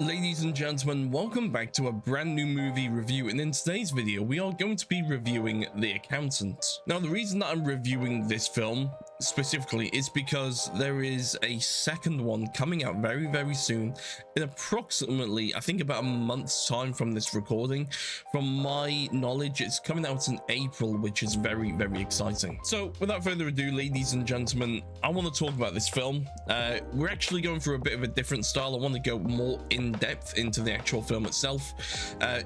Ladies and gentlemen, welcome back to a brand new movie review, and in today's video we are going to be reviewing The Accountant. Now, the reason that I'm reviewing this film specifically is because there is a second one coming out very soon, in approximately, I think, about a month's time from this recording. From my knowledge, it's coming out in April, which is very exciting. So without further ado, ladies and gentlemen, I want to talk about this film. We're actually going for a bit of a different style. I want to go more in depth into the actual film itself,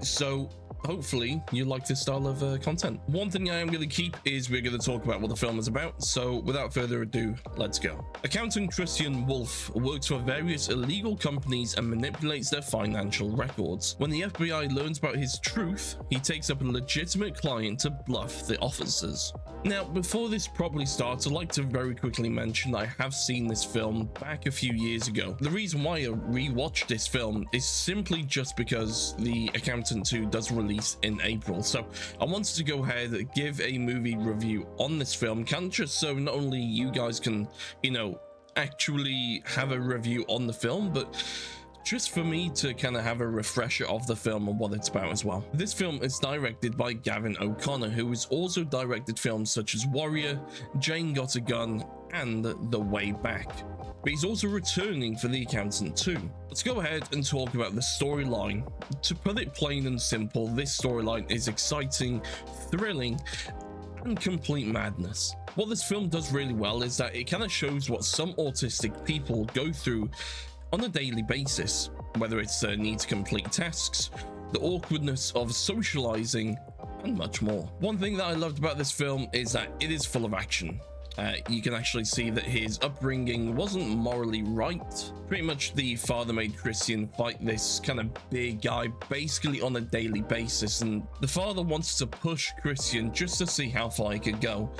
so hopefully you like this style of content. One thing I am going to keep is we're going to talk about what the film is about, so without further ado, let's go. Accountant Christian Wolff works for various illegal companies and manipulates their financial records. When the FBI learns about his truth, he takes up a legitimate client to bluff the officers. Now, before this properly starts, I'd like to very quickly mention I have seen this film back a few years ago. The reason why I rewatched this film is simply just because The Accountant 2 does release in April. So I wanted to go ahead and give a movie review on this film, kind of just so not only you guys can, actually have a review on the film, but just for me to kind of have a refresher of the film and what it's about as well. This film is directed by Gavin O'Connor, who has also directed films such as Warrior, Jane Got a Gun, and The Way Back. But he's also returning for The Accountant 2. Let's go ahead and talk about the storyline. To put it plain and simple, this storyline is exciting, thrilling, and complete madness. What this film does really well is that it kind of shows what some autistic people go through on a daily basis, whether it's the need to complete tasks, the awkwardness of socializing, and much more. One thing that I loved about this film is that it is full of action. You can actually see that his upbringing wasn't morally right. Pretty much the father made Christian fight this kind of big guy basically on a daily basis, and the father wants to push Christian just to see how far he could go.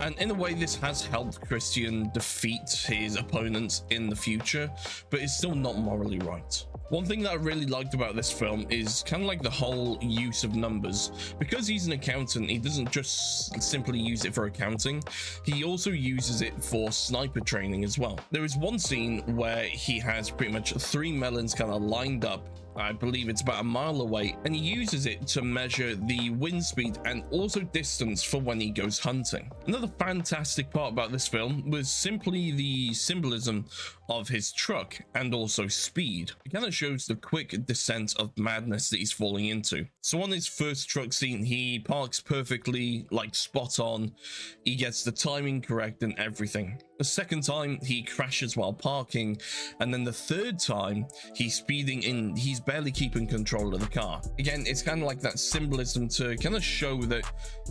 And in a way, this has helped Christian defeat his opponents in the future, but it's still not morally right. One thing that I really liked about this film is kind of like the whole use of numbers. Because he's an accountant, he doesn't just simply use it for accounting, he also uses it for sniper training as well. There is one scene where he has pretty much 3 melons kind of lined up. I believe it's about a mile away, and he uses it to measure the wind speed and also distance for when he goes hunting. Another fantastic part about this film was simply the symbolism of his truck and also speed. It kind of shows the quick descent of madness that he's falling into. So on his first truck scene, he parks perfectly, like spot on. He gets the timing correct and everything. The second time, he crashes while parking, and then the third time, he's speeding in, he's barely keeping control of the car. Again, it's kind of like that symbolism to kind of show that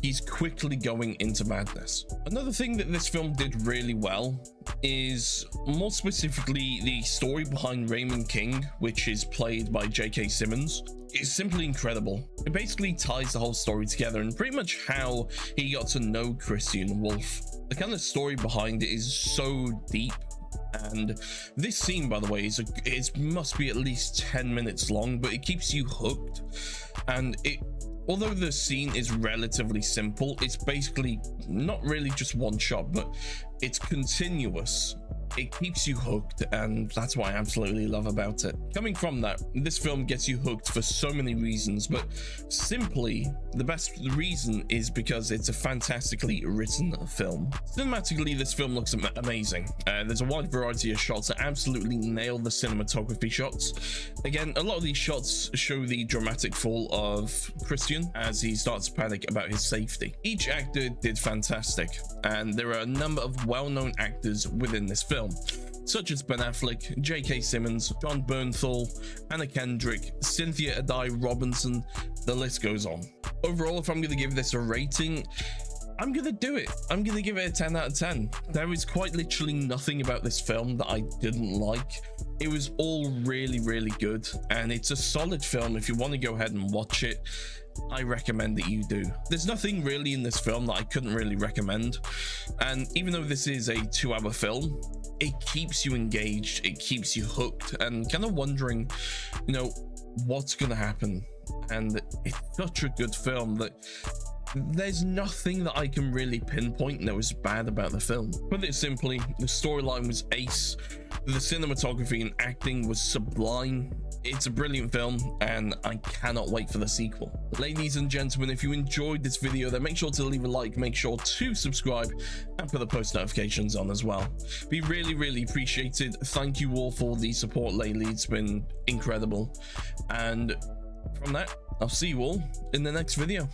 he's quickly going into madness. Another thing that this film did really well is more specifically the story behind Raymond King, which is played by J.K. Simmons. It's simply incredible. It basically ties the whole story together and pretty much how he got to know Christian Wolff. The kind of story behind it is so deep, and this scene, by the way, must be at least 10 minutes long, but it keeps you hooked. And although the scene is relatively simple, it's basically not really just one shot, but it's continuous. It keeps you hooked, and that's what I absolutely love about it. Coming from that, this film gets you hooked for so many reasons, but simply the best reason is because it's a fantastically written film. Cinematically, this film looks amazing. There's a wide variety of shots that absolutely nail the cinematography shots. Again, a lot of these shots show the dramatic fall of Christian as he starts to panic about his safety. Each actor did fantastic, and there are a number of well-known actors within this film, such as Ben Affleck, J.K. Simmons, John Bernthal, Anna Kendrick, Cynthia Addai-Robinson, the list goes on. Overall, if I'm going to give this a rating, I'm going to do it. I'm going to give it a 10 out of 10. There is quite literally nothing about this film that I didn't like. It was all really good, and it's a solid film. If you want to go ahead and watch it, I recommend that you do. There's nothing really in this film that I couldn't really recommend, and even though this is a 2-hour film, it keeps you engaged, it keeps you hooked and kind of wondering, what's gonna happen. And it's such a good film that there's nothing that I can really pinpoint that was bad about the film. Put it simply, the storyline was ace. The cinematography and acting was sublime. It's a brilliant film, and I cannot wait for the sequel. Ladies and gentlemen, if you enjoyed this video, then make sure to leave a like, make sure to subscribe, and put the post notifications on as well. Be really appreciated. Thank you all for the support lately. It's been incredible. And from that, I'll see you all in the next video.